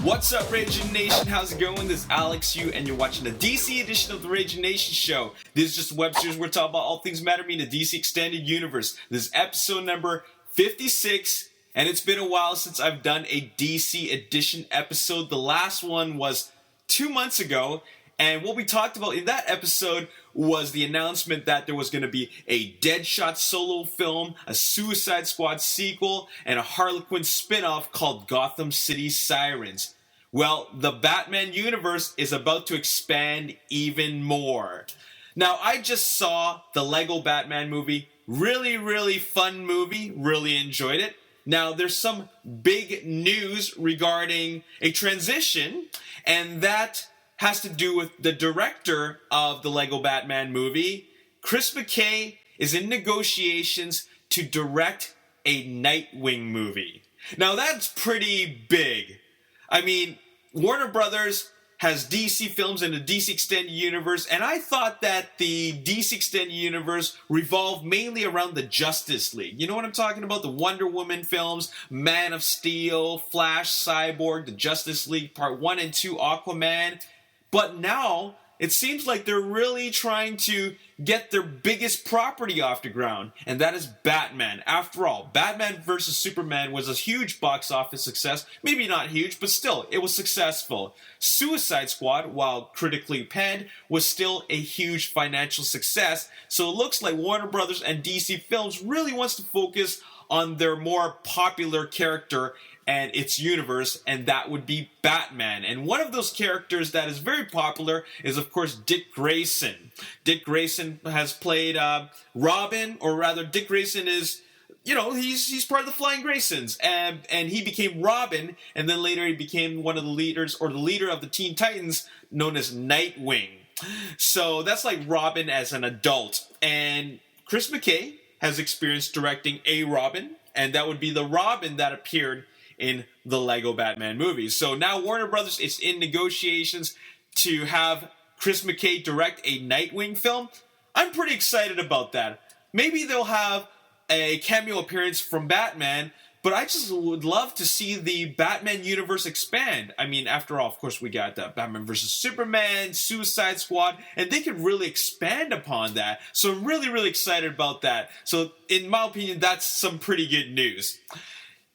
What's up, Ragin Nation? How's it going? This is Alex Yu, and you're watching the DC edition of the Ragin Nation Show. This is just a web series where we talk about all things matter me in the DC Extended Universe. This is episode number 56, and it's been a while since I've done a DC edition episode. The last one was 2 months ago, and what we talked about in that episode was the announcement that there was going to be a Deadshot solo film, a Suicide Squad sequel, and a Harley Quinn spin-off called Gotham City Sirens. Well, the Batman universe is about to expand even more. Now, I just saw the Lego Batman movie. Really fun movie. Really enjoyed it. Now, there's some big news regarding a transition, and that has to do with the director of the Lego Batman movie. Chris McKay is in negotiations to direct a Nightwing movie. Now that's pretty big. I mean, Warner Brothers has DC films in the DC Extended Universe, and I thought that the DC Extended Universe revolved mainly around the Justice League. You know what I'm talking about? The Wonder Woman films, Man of Steel, Flash, Cyborg, the Justice League Part 1 and 2, Aquaman. But now, it seems like they're really trying to get their biggest property off the ground, and that is Batman. After all, Batman vs. Superman was a huge box office success. Maybe not huge, but still, it was successful. Suicide Squad, while critically panned, was still a huge financial success, so it looks like Warner Brothers and DC Films really wants to focus on their more popular character and its universe, and that would be Batman. And one of those characters that is very popular is, of course, Dick Grayson. Dick Grayson has played Robin, or rather, Dick Grayson is, you know, he's part of the Flying Graysons, and he became Robin, and then later he became one of the leaders, or the leader of the Teen Titans, known as Nightwing. So that's like Robin as an adult. And Chris McKay has experience directing a Robin, and that would be the Robin that appeared in the Lego Batman movies. So now Warner Brothers is in negotiations to have Chris McKay direct a Nightwing film. I'm pretty excited about that. Maybe they'll have a cameo appearance from Batman, but I just would love to see the Batman universe expand. I mean, after all, of course, we got Batman vs. Superman, Suicide Squad, and they could really expand upon that. So I'm really excited about that. So in my opinion, that's some pretty good news.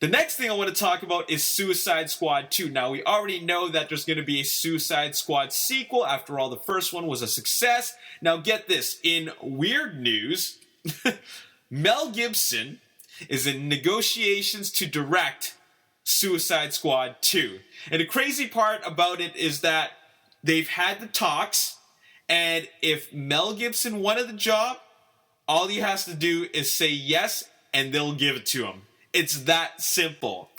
The next thing I want to talk about is Suicide Squad 2. Now, we already know that there's going to be a Suicide Squad sequel. After all, the first one was a success. Now, get this. In weird news, Mel Gibson is in negotiations to direct Suicide Squad 2. And the crazy part about it is that they've had the talks, and if Mel Gibson wanted the job, all he has to do is say yes, and they'll give it to him. It's that simple.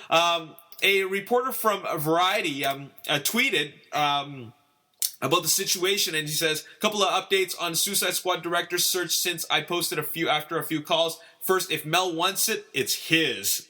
A reporter from Variety tweeted about the situation, and he says, a couple of updates on Suicide Squad director search since I posted after a few calls. First, if Mel wants it, it's his.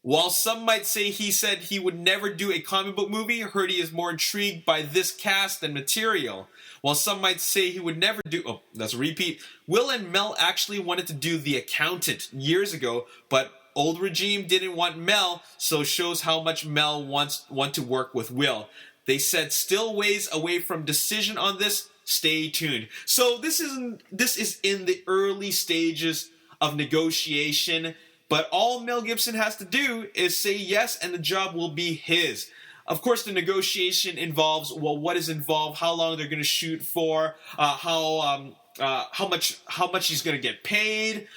While some might say he said he would never do a comic book movie, heard he is more intrigued by this cast and material. While some might say he would never do... Oh, that's a repeat. Will and Mel actually wanted to do The Accountant years ago, but old regime didn't want Mel, so shows how much Mel want to work with Will. They said still ways away from decision on this. Stay tuned. So this is in the early stages of negotiation, but all Mel Gibson has to do is say yes, and the job will be his. Of course, the negotiation involves, well, what is involved, how long they're going to shoot for, how much he's going to get paid,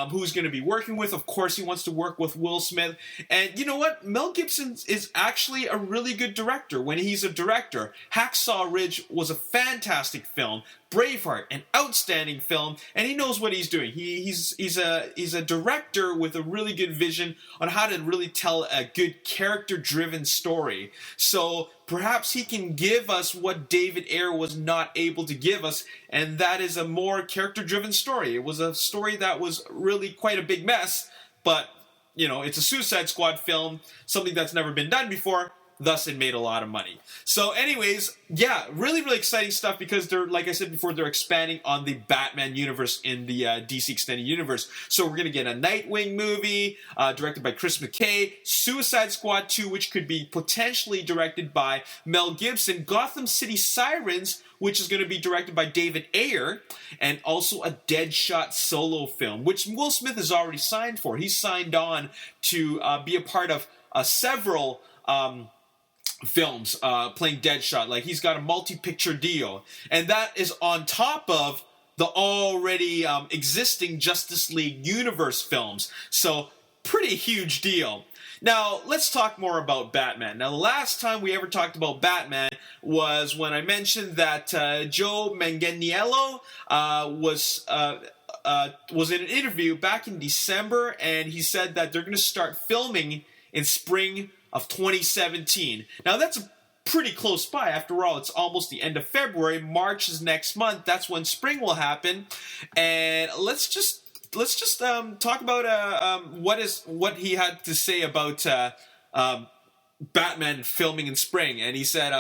who's going to be working with. Of course, he wants to work with Will Smith. And you know what? Mel Gibson is actually a really good director when he's a director. Hacksaw Ridge was a fantastic film. Braveheart, an outstanding film, and he knows what he's doing. He's a director with a really good vision on how to really tell a good character-driven story. So perhaps he can give us what David Ayer was not able to give us, and that is a more character-driven story. It was a story that was really quite a big mess, but, you know, it's a Suicide Squad film, something that's never been done before. thus it made a lot of money. So anyways, yeah, really, really exciting stuff because they're, like I said before, they're expanding on the Batman universe in the DC Extended Universe. So we're going to get a Nightwing movie directed by Chris McKay, Suicide Squad 2, which could be potentially directed by Mel Gibson, Gotham City Sirens, which is going to be directed by David Ayer, and also a Deadshot solo film, which Will Smith is already signed for. He's signed on to be a part of several films playing Deadshot. Like, he's got a multi-picture deal. And that is on top of the already existing Justice League Universe films. So, pretty huge deal. Now, let's talk more about Batman. Now, the last time we ever talked about Batman was when I mentioned that Joe Manganiello was in an interview back in December, and he said that they're going to start filming in spring of 2017. Now, that's pretty close by. After all, it's almost the end of February. March is next month. That's when spring will happen. And let's just talk about what he had to say about Batman filming in spring. And he said,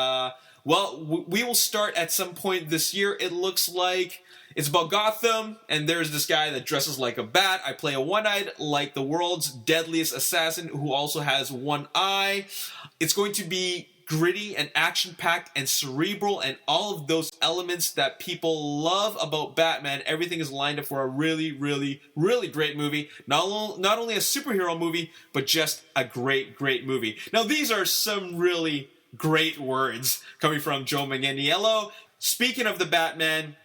well, we will start at some point this year. It looks like it's about Gotham, and there's this guy that dresses like a bat. I play a one-eyed, like the world's deadliest assassin who also has one eye. It's going to be gritty and action-packed and cerebral, and all of those elements that people love about Batman. Everything is lined up for a really, really, really great movie. Not only a superhero movie, but just a great, great movie. Now, these are some really great words coming from Joe Manganiello. Speaking of the Batman,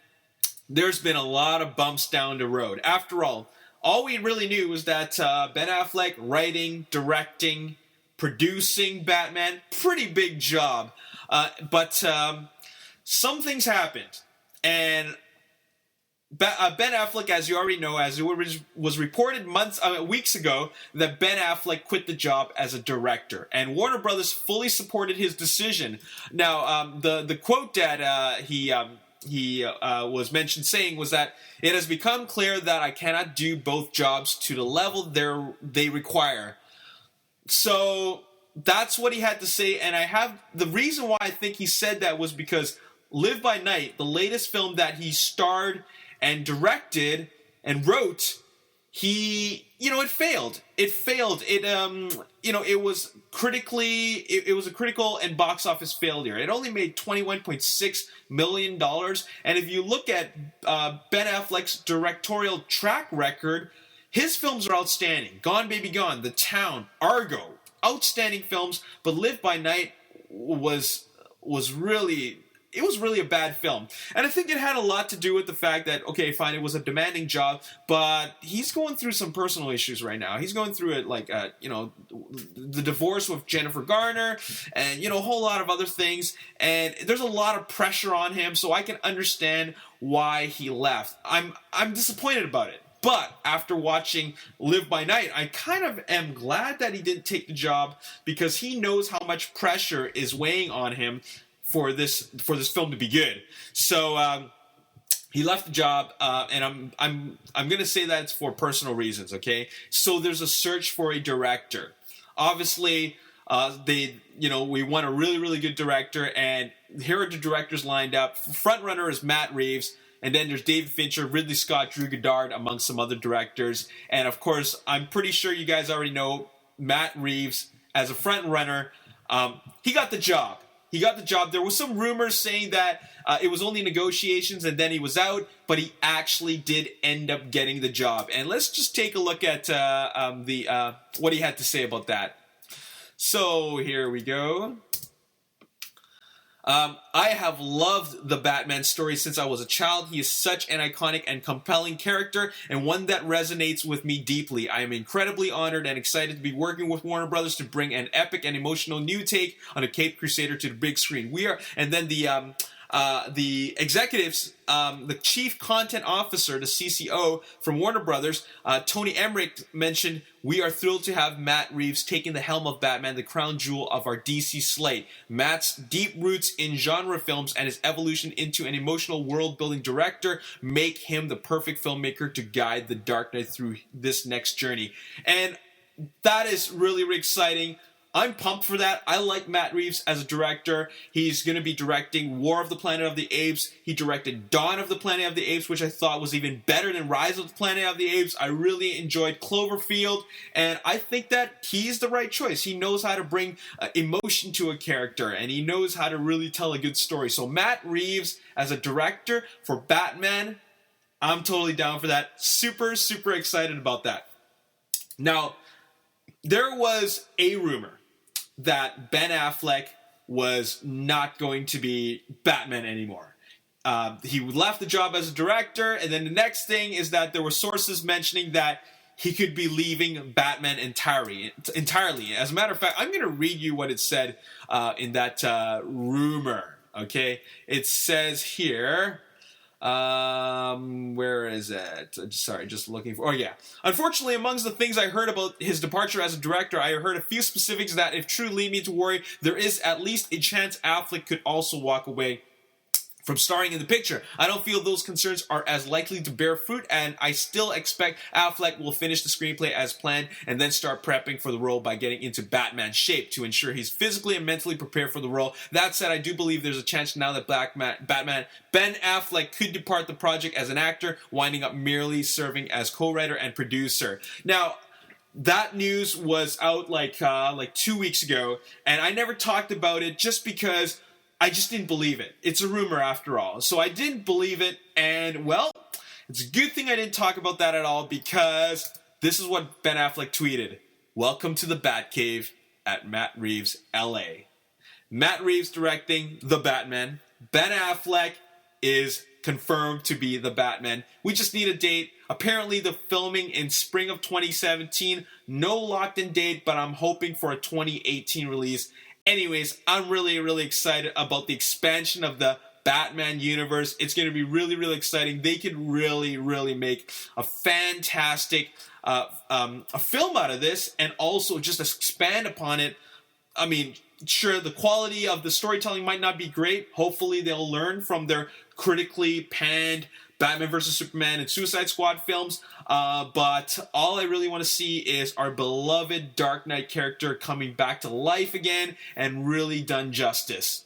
there's been a lot of bumps down the road. After all we really knew was that Ben Affleck writing, directing, producing Batman, pretty big job. But some things happened. And Ben Affleck, as you already know, as it was reported weeks ago, that Ben Affleck quit the job as a director. And Warner Brothers fully supported his decision. Now, the quote that he was mentioned saying was that it has become clear that I cannot do both jobs to the level they require. So that's what he had to say, and the reason why I think he said that was because Live by Night, the latest film that he starred and directed and wrote, it failed. It failed. It was critically, it was a critical and box office failure. It only made $21.6 million. And if you look at Ben Affleck's directorial track record, his films are outstanding. Gone Baby Gone, The Town, Argo, outstanding films. But Live by Night was really a bad film. And I think it had a lot to do with the fact that, okay, fine, it was a demanding job, but he's going through some personal issues right now. He's going through it, like, the divorce with Jennifer Garner and, a whole lot of other things. And there's a lot of pressure on him, so I can understand why he left. I'm disappointed about it. But after watching Live by Night, I kind of am glad that he didn't take the job because he knows how much pressure is weighing on him for this film to be good. So he left the job, and I'm going to say that it's for personal reasons. Okay, so there's a search for a director. Obviously, we want a really, really good director, and here are the directors lined up. Front runner is Matt Reeves. And then there's David Fincher, Ridley Scott, Drew Goddard, among some other directors. And of course, I'm pretty sure you guys already know Matt Reeves as a front runner. He got the job. There was some rumors saying that it was only negotiations and then he was out, but he actually did end up getting the job. And let's just take a look at what he had to say about that. So here we go. I have loved the Batman story since I was a child. He is such an iconic and compelling character, and one that resonates with me deeply. I am incredibly honored and excited to be working with Warner Brothers to bring an epic and emotional new take on a Caped Crusader to the big screen. And then the executives, the chief content officer, the CCO from Warner Brothers, Tony Emmerich, mentioned, "We are thrilled to have Matt Reeves taking the helm of Batman, the crown jewel of our DC slate. Matt's deep roots in genre films and his evolution into an emotional world-building director make him the perfect filmmaker to guide the Dark Knight through this next journey." And that is really, really exciting. I'm pumped for that. I like Matt Reeves as a director. He's going to be directing War of the Planet of the Apes. He directed Dawn of the Planet of the Apes, which I thought was even better than Rise of the Planet of the Apes. I really enjoyed Cloverfield, and I think that he's the right choice. He knows how to bring emotion to a character, and he knows how to really tell a good story. So Matt Reeves as a director for Batman, I'm totally down for that. Super, super excited about that. Now, there was a rumor that Ben Affleck was not going to be Batman anymore. He left the job as a director, and then the next thing is that there were sources mentioning that he could be leaving Batman entirely. As a matter of fact, I'm going to read you what it said in that rumor. Okay, it says here. Where is it? Sorry, just looking for. Oh yeah. Unfortunately, amongst the things I heard about his departure as a director, I heard a few specifics that, if true, lead me to worry there is at least a chance Affleck could also walk away from starring in the picture. I don't feel those concerns are as likely to bear fruit, and I still expect Affleck will finish the screenplay as planned and then start prepping for the role by getting into Batman shape to ensure he's physically and mentally prepared for the role. That said, I do believe there's a chance now that Batman Ben Affleck could depart the project as an actor, winding up merely serving as co-writer and producer. Now, that news was out like 2 weeks ago, and I never talked about it just because I just didn't believe it. It's a rumor after all. So I didn't believe it, and well, it's a good thing I didn't talk about that at all, because this is what Ben Affleck tweeted. Welcome to the Batcave at Matt Reeves, LA. Matt Reeves directing The Batman. Ben Affleck is confirmed to be the Batman. We just need a date. Apparently the filming in spring of 2017. No locked in date, but I'm hoping for a 2018 release. Anyways, I'm really, really excited about the expansion of the Batman universe. It's going to be really, really exciting. They could really, really make a fantastic a film out of this, and also just expand upon it. I mean, sure, the quality of the storytelling might not be great. Hopefully they'll learn from their critically panned Batman vs. Superman and Suicide Squad films, but all I really want to see is our beloved Dark Knight character coming back to life again and really done justice.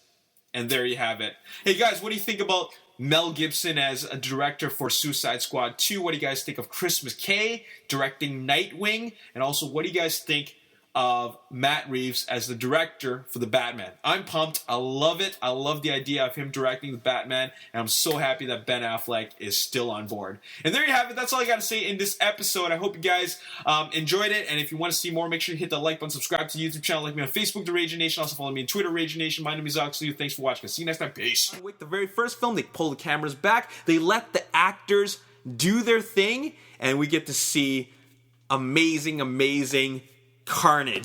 And there you have it. Hey guys, what do you think about Mel Gibson as a director for Suicide Squad 2? What do you guys think of Chris McKay directing Nightwing? And also, what do you guys think of Matt Reeves as the director for the Batman? I'm pumped. I love it. I love the idea of him directing the Batman, and I'm so happy that Ben Affleck is still on board. And there you have it. That's all I got to say in this episode. I hope you guys enjoyed it, and if you want to see more, make sure you hit the like button, subscribe to the YouTube channel, like me on Facebook, The Ragin Nation. Also follow me on Twitter, Ragin Nation. My name is Alex. Thanks for watching. See you next time. Peace. With the very first film, they pull the cameras back. They let the actors do their thing, and we get to see amazing, amazing carnage.